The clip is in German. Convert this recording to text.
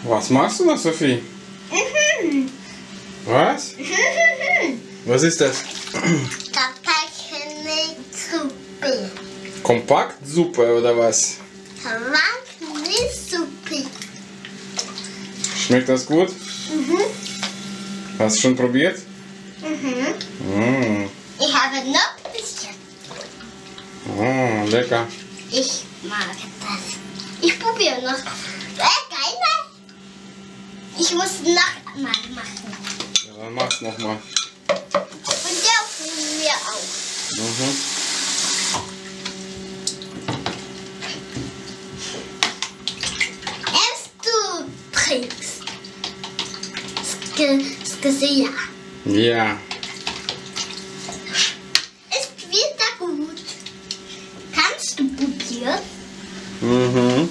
Was machst du da, Sophie? Was? Was ist das? Suppe. Kompaktsuppe oder was? Suppe. Schmeckt das gut? Hast du schon probiert? Ich habe noch ein bisschen. Oh, lecker. Ich mag das. Ich probiere noch. Geil. Ich muss noch mal machen. Ja, dann mach's nochmal. Und der von mir auch. Erst du trinkst. Ja. Ja. Es wird da gut. Kannst du probieren? Mhm.